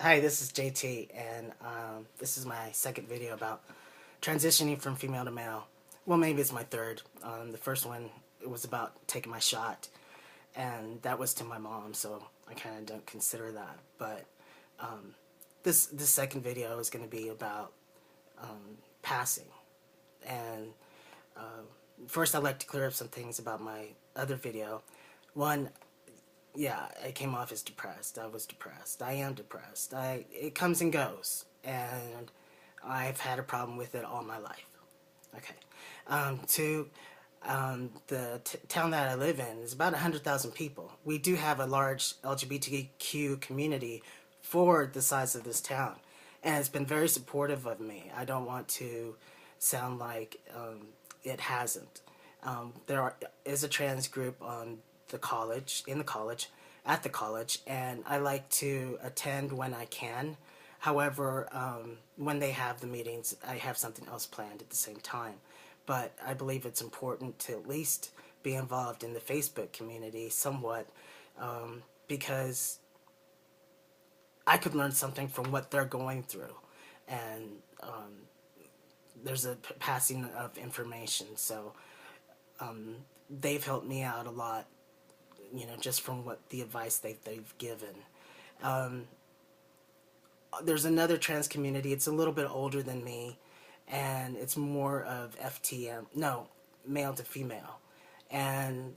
Hi, this is JT, and this is my second video about transitioning from female to male. Well, maybe it's my third. The first one, it was about taking my shot, and that was to my mom, so I kind of don't consider that. But this second video is going to be about passing. And first, I'd like to clear up some things about my other video. One, yeah, I came off as depressed. I was depressed. I am depressed. It comes and goes, and I've had a problem with it all my life. Okay. Two, the town that I live in is about 100,000 people. We do have a large LGBTQ community for the size of this town, and it's been very supportive of me. I don't want to sound like it hasn't. Is a trans group on the college, at the college, and I like to attend when I can. However, when they have the meetings, I have something else planned at the same time. But I believe it's important to at least be involved in the Facebook community somewhat, because I could learn something from what they're going through. And there's a passing of information. So they've helped me out a lot, just from what the advice they've given. There's another trans community. It's a little bit older than me, and it's more of FTM. No, male to female, and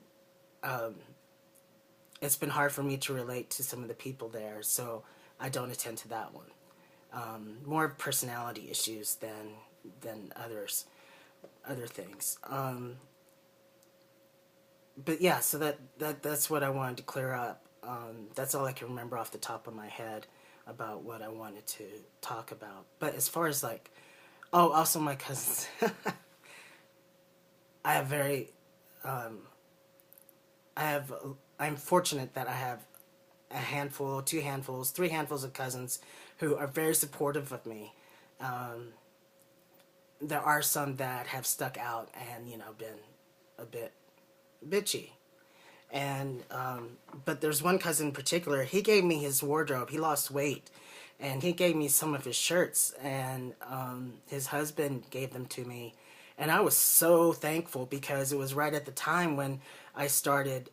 it's been hard for me to relate to some of the people there, so I don't attend to that one. More personality issues than other things. But yeah, so that's what I wanted to clear up. That's all I can remember off the top of my head about what I wanted to talk about. But as far as also my cousins, I have I'm fortunate that I have a handful, two handfuls, three handfuls of cousins who are very supportive of me. There are some that have stuck out and been a bit bitchy. And but there's one cousin in particular. He gave me his wardrobe. He lost weight, and he gave me some of his shirts, and his husband gave them to me, and I was so thankful because it was right at the time when I started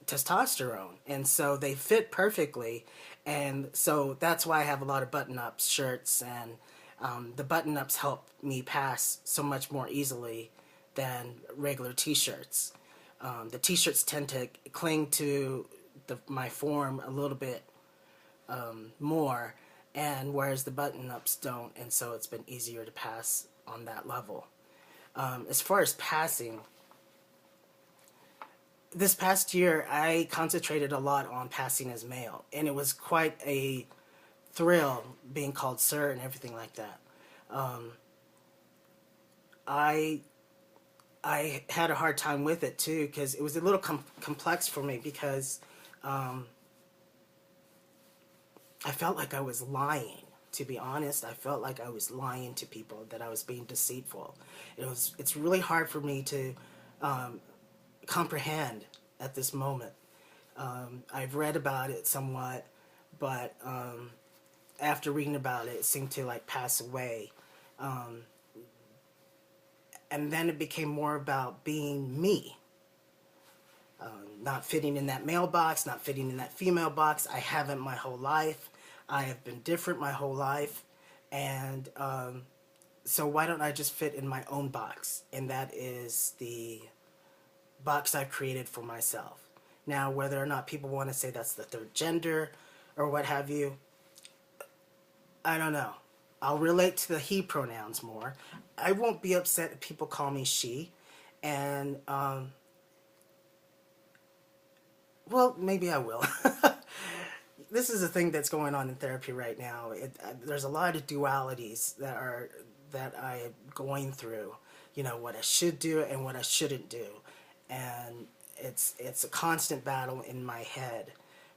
testosterone, and so they fit perfectly. And so that's why I have a lot of button-ups shirts, and the button-ups help me pass so much more easily than regular t-shirts. The t-shirts tend to cling to my form a little bit more, and whereas the button-ups don't, and so it's been easier to pass on that level. As far as passing, this past year I concentrated a lot on passing as male, and it was quite a thrill being called sir and everything like that. I had a hard time with it too, because it was a little complex for me, because I felt like I was lying. To be honest, I felt like I was lying to people, that I was being deceitful. It's really hard for me to comprehend at this moment. I've read about it somewhat, but after reading about it, it seemed to pass away. And then it became more about being me. Not fitting in that male box, not fitting in that female box. I haven't my whole life. I have been different my whole life. And so why don't I just fit in my own box? And that is the box I've created for myself. Now, whether or not people want to say that's the third gender or what have you, I don't know. I'll relate to the he pronouns more. I won't be upset if people call me she. And, well, maybe I will. This is a thing that's going on in therapy right now. There's a lot of dualities that I am going through. What I should do and what I shouldn't do. And it's a constant battle in my head.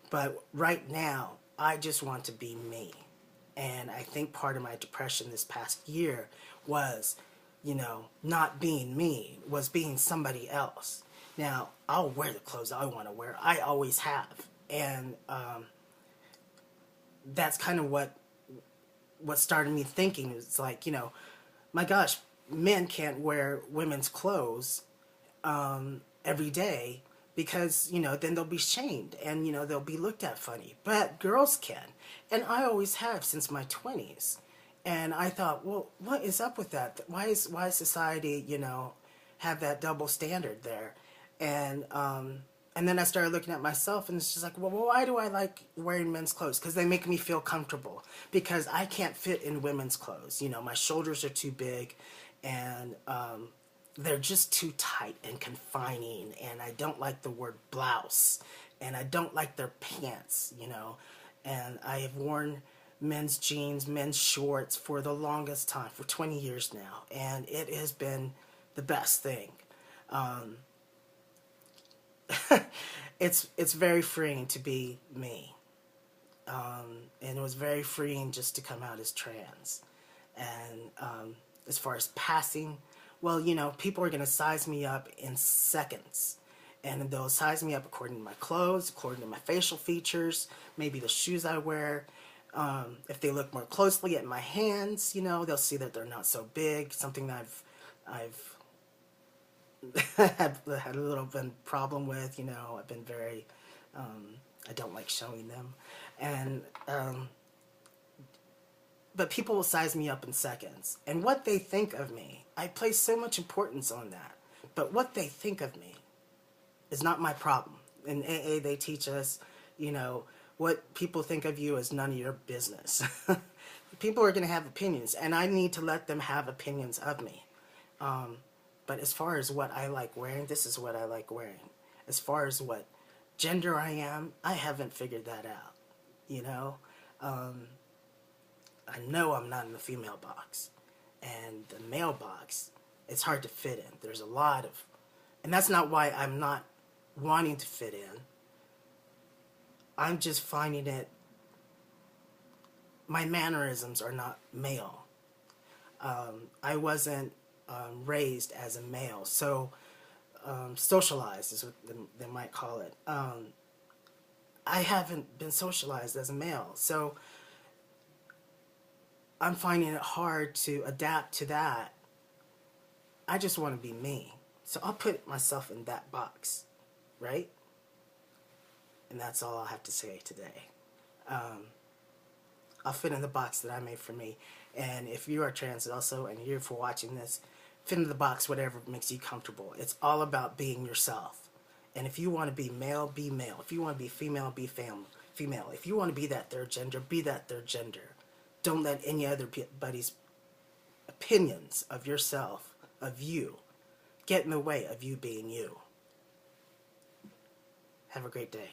But right now, I just want to be me. And I think part of my depression this past year was, not being me, was being somebody else. Now, I'll wear the clothes I want to wear. I always have. And that's kind of what started me thinking. It's like, my gosh, men can't wear women's clothes every day because, then they'll be shamed and, they'll be looked at funny. But girls can. And I always have since my 20s. And I thought, well, what is up with that? Why is society, have that double standard there? And then I started looking at myself, and it's just like, well, why do I like wearing men's clothes? Because they make me feel comfortable. Because I can't fit in women's clothes. My shoulders are too big, and they're just too tight and confining. And I don't like the word blouse, and I don't like their pants. And I have worn men's jeans, men's shorts for the longest time, for 20 years now, and it has been the best thing. It's very freeing to be me, and it was very freeing just to come out as trans. And as far as passing, well, people are going to size me up in seconds, and they'll size me up according to my clothes, according to my facial features, maybe the shoes I wear. If they look more closely at my hands, they'll see that they're not so big. Something that I've had a little bit problem with. I've been very, I don't like showing them, and but people will size me up in seconds. And what they think of me, I place so much importance on that. But what they think of me is not my problem. In AA, they teach us, what people think of you is none of your business. People are going to have opinions, and I need to let them have opinions of me. But as far as what I like wearing, this is what I like wearing. As far as what gender I am, I haven't figured that out. I know I'm not in the female box. And the male box, it's hard to fit in. There's a lot of... And that's not why I'm not wanting to fit in. I'm just finding it... My mannerisms are not male. I wasn't raised as a male, so socialized is what they might call it. I haven't been socialized as a male, so I'm finding it hard to adapt to that. I just want to be me, so I'll put myself in that box, right? And that's all I'll have to say today. I'll fit in the box that I made for me. And if you are trans also, and you're for watching this, fit into the box whatever makes you comfortable. It's all about being yourself. And if you want to be male, be male. If you want to be female, be female. If you want to be that third gender, be that third gender. Don't let any other buddy's opinions of yourself, of you, get in the way of you being you. Have a great day.